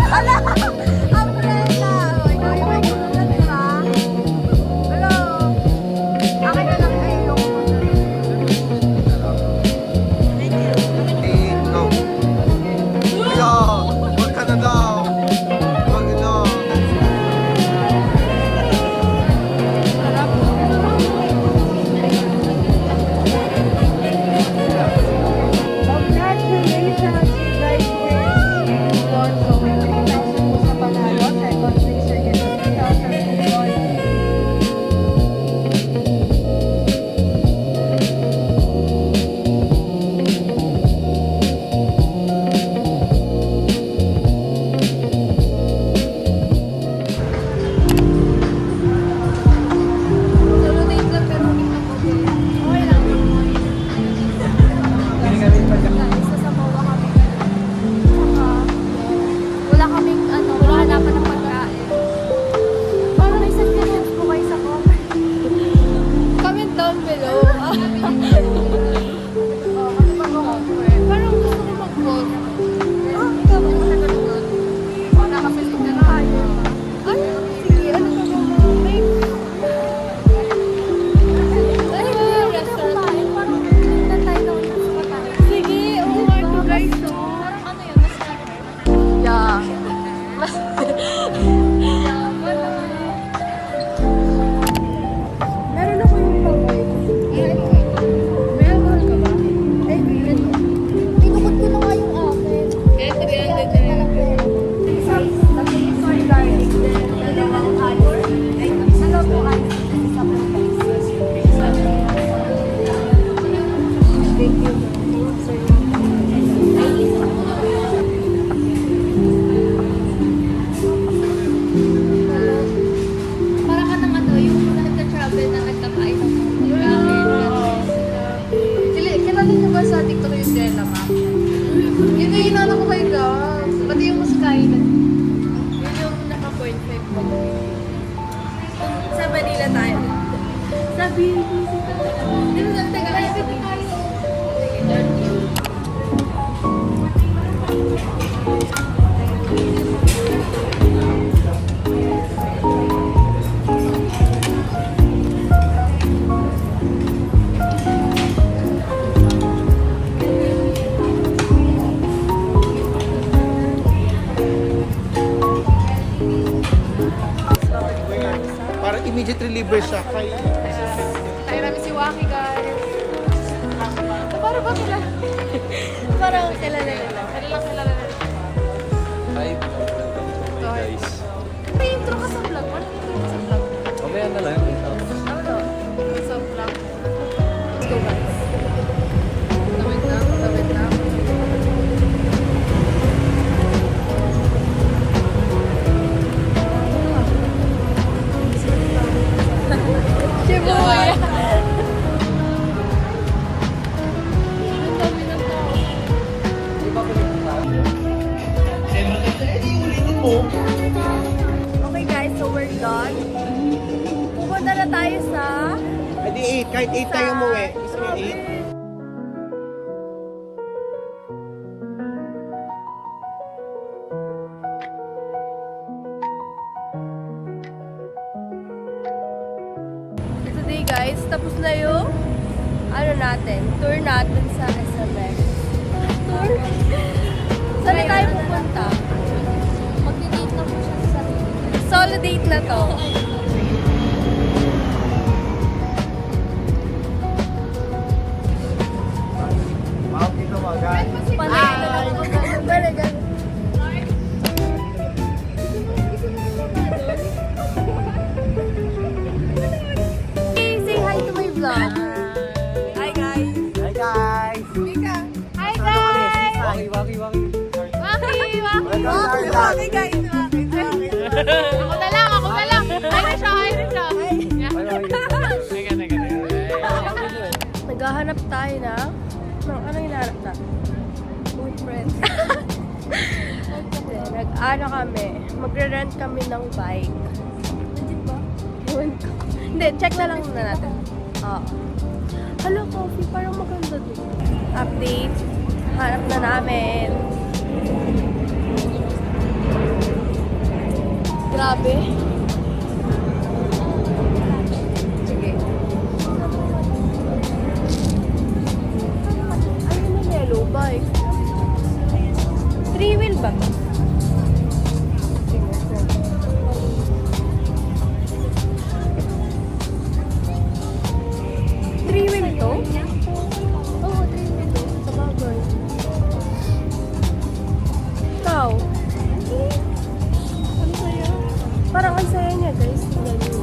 Ala! Umbrella! O, ikaw yung may gulo na, di ba? Hello? Akin na lang ay yung Hey, go. Kuya, huwag ka na daw. Huwag na. Congratulations, you guys win for so pesos sa panalo. Second place again sa 2021. Solo date lang pero hindi na okay. Okay lang. Guys, sasabawa kami. Tsaka, wala kaming wala hanapan ng pagkain. Parang may suggestions po kayo sa comment. Comment down below. Parang gusto ko mag-vlog. Ikaw mo naganood. Nakapilig na tayo. Ay, sige, ano ba mo? May ano ba yung restaurant? Parang tingnan tayo na ulit sa tayo. Sige, oo nga ito guys. Parang ano yun? Yeah. Meron ako yung baboy. Meron mahal ka ba? Ay, meron. Inukot ko na nga yung akin. Eh, 300 na lang. Soy garlic. Dalawang alor. Ano po ay isa po Thank you. Para ka nang yung nagka-travel na nagkakain ng pagkain. Kilala niyo ba sa TikTok yung Dela Map? Yun yung inano ko kayo guys. Pati yung musikain. Yun yung naka-point 5 ko. Sa Manila tayo. Sa BNTC tayo. Dito sa taga tayo. Parang immediate reliever siya kay... Tayo namin si Waki guys. Parang ba kilala? Parang kilala nila. Kailan kilala nila? Hi, welcome to my guys. May intro ka sa vlog. Ano intro ka sa vlog? Okay, ano lang. Ano? Sa vlog. Let's go guys. Tawid na. Tawid na. Shibuya! Ang dami ng tao. Okay guys, so we're done. Pupunta na tayo sa... Edi 8, kahit 8 tayo mo eh. Gusto mo 8? Today guys, tapos na yung tour natin sa SMX. Tour? Saan na tayo pupunta? Mag-date na po siya sa sarili. Solo date na to. Wow, dito mo agad. Panay na lang ako. Talaga. Hey, say hi to my vlog. Hi guys. Hi guys! Hi guys. Waki, waki, waki. Waki, waki. Waki guys. Ako na lang. Hi na siya. Naghahanap tayo ng anong hinahanap natin? Boyfriend. Nag-ano kami, magre-rent kami ng bike. Legit ba? Ewan ko. Hindi, check na lang na natin. Oo. Hello, coffee. Parang maganda din. Update. Hanap na namin. Grabe. Sige. Ayun na yellow bike. 3 wheel ba to? Sige, sir. 3 wheel to? Oo, 3 wheel to. Sa bagay. Ikaw? Ano sa'yo? Parang ang saya niya, guys. Tingnan niyo.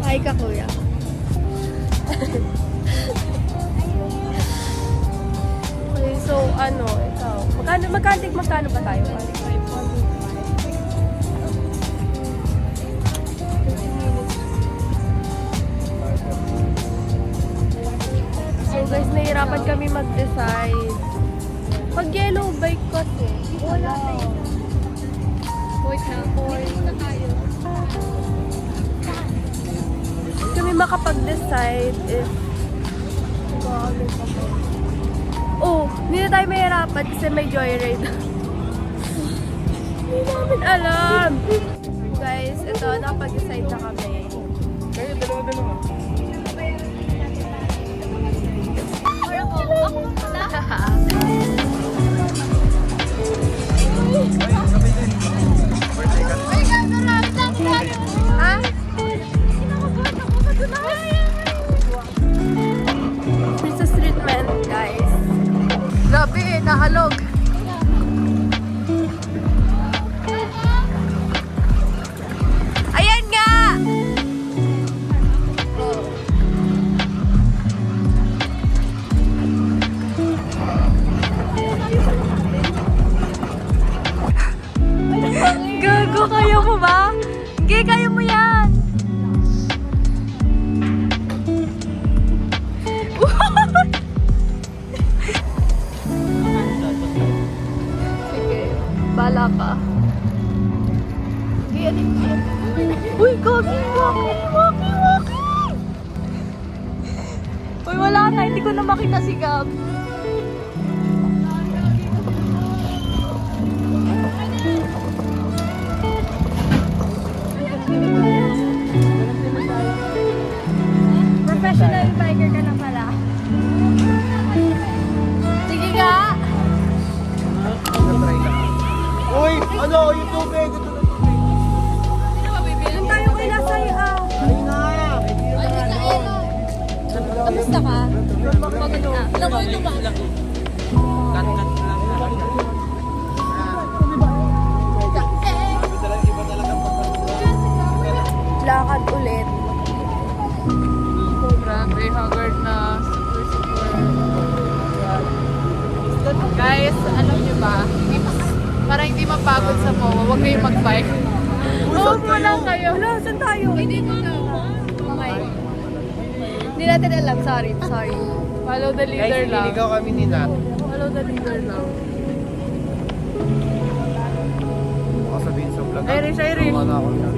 Hi ka, kuya. Okay, so ano, ikaw? Magkano ba tayo? 1.5. So guys, nahihirapan kami mag-decide. Pag yellow bike kasi. Wala tayo. Wait na. Wait na tayo. Kami makapag-decide if oh, hindi na tayo mahirapan kasi may joyride. Hindi namin alam. Guys, ito, nakapag-decide na kami. Kayo, dalawa-dalawa. Ha? Princess treatment, guys. Grabe eh, nahalog. Ayan nga! Gago, kaya mo ba? Gay, kaya mo yan! Sige, bala ka. Gay, alin mo yan? Uy, gagi! Waki! Uy, wala na, hindi ko na makita si Gab. Professional biker ka na pala. Sige nga! Uy, ano? Yung tubig. Ito na tubig. Doon tayo kay Lasay, ah. Ayun na. Kamusta ka? Pagod na. Ilang kayo tumakas? Cut-cut lang. Lakad ulit. Grabe, haggard na. Super. Guys, alam niyo ba? Para hindi mapagod sa MOA, huwag kayong mag-bike. Huwag mo lang kayo. Wala, saan tayo? Hindi mo na. Okay. Hindi natin alam. Sorry. Follow the leader Guys, lang. niligaw kami ni Nat. Follow the leader lang. Baka sabihin sa vlog. Irish. Gawa na ako na.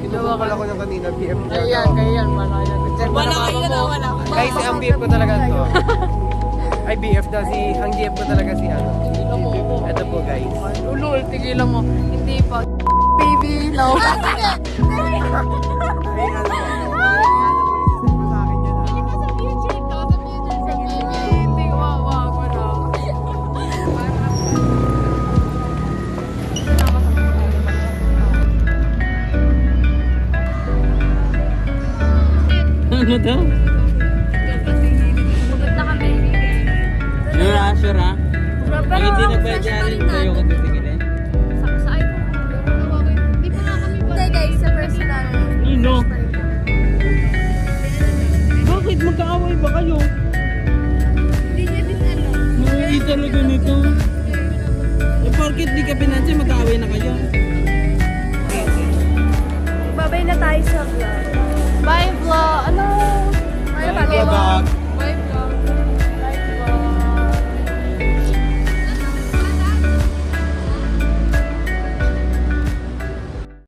Kinukupal ako ng kanina, BF niya. Ganyan. Wala kayo. Guys, ang BF ko talaga to. Ay, BF na si... Ang GF ko talaga si ano. Ito po, guys. Ulul, tigilan mo. Hindi pa. Baby, no. Ay, alam mo. Sa akin yan, ha? Sa future. Hindi, wag mo na. Ano daw? Bugot na kami. Sure ha? Pag hindi nagbayad tayo ka titigilin. Sa iPhone. Hindi pa nga kami ba? Hindi guys, sa personal. Nino? Bakit magkaaway ba kayo? Hindi niya din ano. Hindi talaga nito. Eh, porkit di ka pinansin, magkaaway na kayo. Babay na tayo sa vlog. Bye vlog. Ano? Bye vlog.